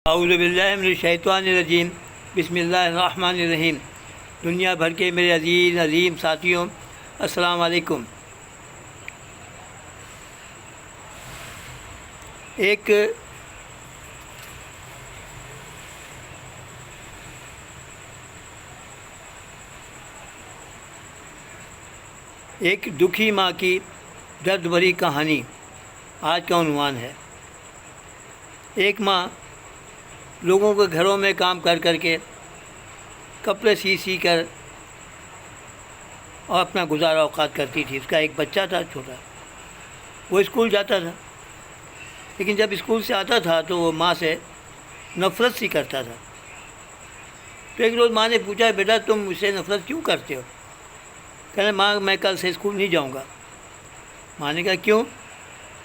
اعوذ باللہ من الشیطان الرجیم، بسم اللہ الرحمن الرحیم۔ دنیا بھر کے میرے عزیز عظیم ساتھیوں، السلام علیکم۔ ایک دکھی ماں کی درد بھری کہانی آج کا عنوان ہے۔ ایک ماں لوگوں کے گھروں میں کام کر کر کے کپڑے سی کر اور اپنا گزارا اوقات کرتی تھی۔ اس کا ایک بچہ تھا چھوٹا، وہ اسکول جاتا تھا، لیکن جب اسکول سے آتا تھا تو وہ ماں سے نفرت سی کرتا تھا۔ تو ایک روز ماں نے پوچھا، بیٹا تم مجھ سے نفرت کیوں کرتے ہو؟ کہنے ماں میں کل سے اسکول نہیں جاؤں گا۔ ماں نے کہا کیوں؟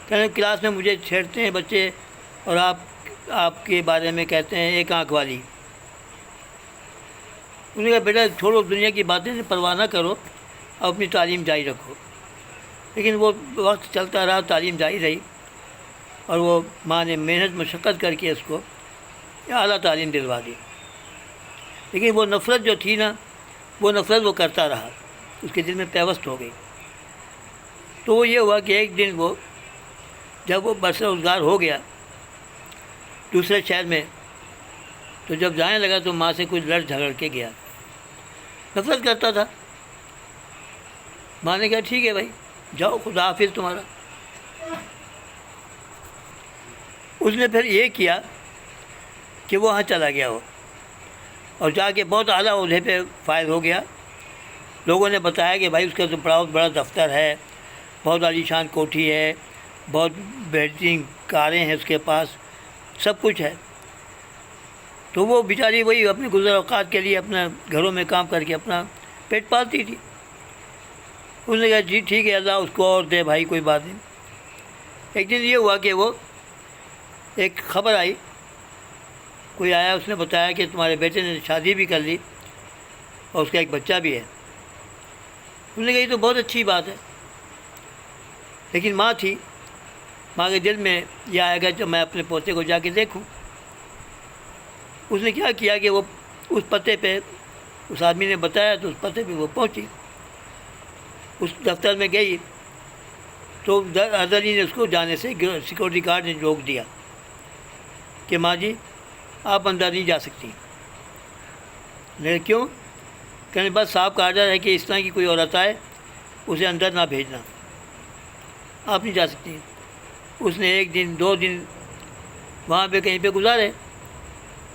کہنے کلاس میں مجھے چھیڑتے ہیں بچے اور آپ کے بارے میں کہتے ہیں ایک آنکھ والی۔ انہوں نے کہا بیٹا چھوڑو دنیا کی باتیں، پرواہ نہ کرو، اپنی تعلیم جاری رکھو۔ لیکن وہ وقت چلتا رہا، تعلیم جاری رہی، اور وہ ماں نے محنت مشقت کر کے اس کو اعلیٰ تعلیم دلوا دی۔ لیکن وہ نفرت جو تھی نا، وہ نفرت وہ کرتا رہا، اس کے دل میں پیوست ہو گئی۔ تو وہ یہ ہوا کہ ایک دن وہ جب وہ برسر روزگار ہو گیا دوسرے شہر میں، تو جب جانے لگا تو ماں سے کچھ لڑ جھگڑ کے گیا۔ نفرت کرتا تھا۔ ماں نے کہا ٹھیک ہے بھائی جاؤ، خدا حافظ تمہارا۔ اس نے پھر یہ کیا کہ وہ وہاں چلا گیا ہو اور جا کے بہت اعلیٰ عہدے پہ فائز ہو گیا۔ لوگوں نے بتایا کہ بھائی اس کا تو بہت بڑا دفتر ہے، بہت عالی شان کوٹھی ہے، بہت بہترین کاریں ہیں اس کے پاس، سب کچھ ہے۔ تو وہ بیچاری وہی اپنے گزر اوقات کے لیے اپنا گھروں میں کام کر کے اپنا پیٹ پالتی تھی۔ اس نے کہا جی ٹھیک ہے، اللہ اس کو اور دے بھائی، کوئی بات نہیں۔ ایک دن یہ ہوا کہ وہ ایک خبر آئی، کوئی آیا، اس نے بتایا کہ تمہارے بیٹے نے شادی بھی کر لی اور اس کا ایک بچہ بھی ہے۔ اس نے کہا یہ تو بہت اچھی بات ہے، لیکن ماں تھی، ماں کے دل میں یہ آئے گا کہ میں اپنے پوتے کو جا کے دیکھوں۔ اس نے کیا کیا کہ وہ اس پتے پہ، اس آدمی نے بتایا تو اس پتے پہ وہ پہنچی، اس دفتر میں گئی تو ازلی نے اس کو جانے سے سیکورٹی گارڈ نے روک دیا کہ ماں جی آپ اندر نہیں جا سکتی۔ لیکن کیوں؟ کہنے بس صاحب کا آرڈر ہے کہ اس طرح کی کوئی عورت آئے اسے اندر نہ بھیجنا، آپ نہیں جا سکتی۔ اس نے ایک دن 2 دن وہاں پہ کہیں پہ گزارے،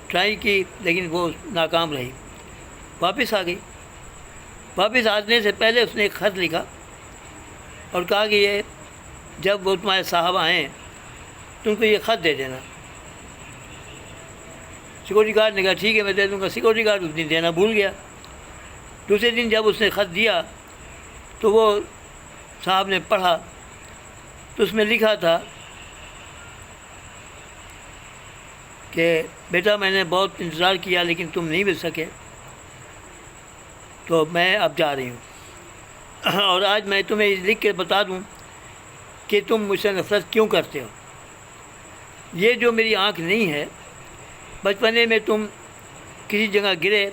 ٹرائی کی، لیکن وہ ناکام رہی۔ واپس آ گئی۔ واپس آنے سے پہلے اس نے ایک خط لکھا اور کہا کہ یہ جب وہ تمہارے صاحب آئیں تم کو یہ خط دے دینا۔ سیکورٹی گارڈ نے کہا ٹھیک ہے میں دے دوں گا۔ سیکورٹی گارڈ اس دن دینا بھول گیا۔ دوسرے دن جب اس نے خط دیا تو وہ صاحب نے پڑھا تو اس میں لکھا تھا کہ بیٹا میں نے بہت انتظار کیا لیکن تم نہیں مل سکے، تو میں اب جا رہی ہوں، اور آج میں تمہیں لکھ کے بتا دوں کہ تم مجھ سے نفرت کیوں کرتے ہو۔ یہ جو میری آنکھ نہیں ہے، بچپنے میں تم کسی جگہ گرے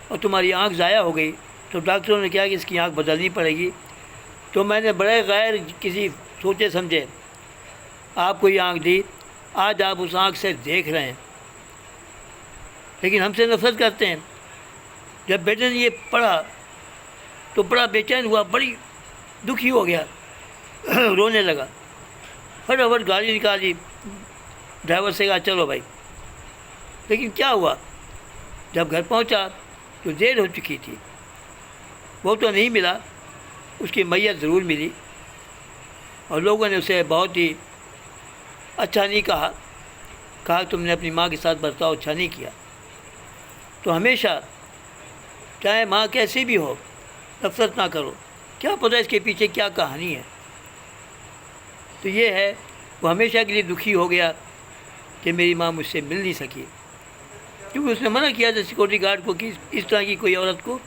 اور تمہاری آنکھ ضائع ہو گئی تو ڈاکٹروں نے کہا کہ اس کی آنکھ بدلنی پڑے گی، تو میں نے بڑے غیر کسی سوچے سمجھے آپ کو یہ آنکھ دی، آج آپ اس آنکھ سے دیکھ رہے ہیں، لیکن ہم سے نفرت کرتے ہیں۔ جب بیٹے نے یہ پڑھا تو بڑا بے چین ہوا، بڑی دکھی ہو گیا، رونے لگا، فٹافٹ گاڑی نکالی، ڈرائیور سے کہا چلو بھائی۔ لیکن کیا ہوا، جب گھر پہنچا تو دیر ہو چکی تھی، وہ تو نہیں ملا، اس کی میت ضرور ملی، اور لوگوں نے اسے بہت ہی اچھا نہیں کہا تم نے اپنی ماں کے ساتھ برتاؤ اچھا نہیں کیا۔ تو ہمیشہ چاہے ماں کیسی بھی ہو نفرت نہ کرو، کیا پتہ اس کے پیچھے کیا کہانی ہے۔ تو یہ ہے، وہ ہمیشہ کے لیے دکھی ہو گیا کہ میری ماں مجھ سے مل نہیں سکی، کیونکہ اس نے منع کیا تھا سیکورٹی گارڈ کو کہ اس طرح کی کوئی عورت کو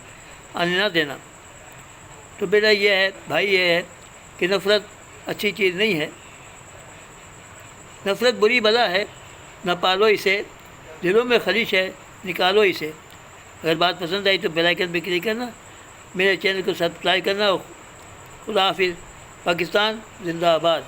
آنے نہ دینا۔ تو بیٹا یہ ہے بھائی، یہ ہے کہ نفرت اچھی چیز نہیں ہے، نفرت بری بلا ہے، نہ پالو اسے دلوں میں خلیش ہے نکالو اسے. اگر بات پسند آئی تو بیل آئیکن پہ کلک کرنا, میرے چینل کو سبسکرائب کرنا. خدا حافظ. پاکستان زندہ آباد.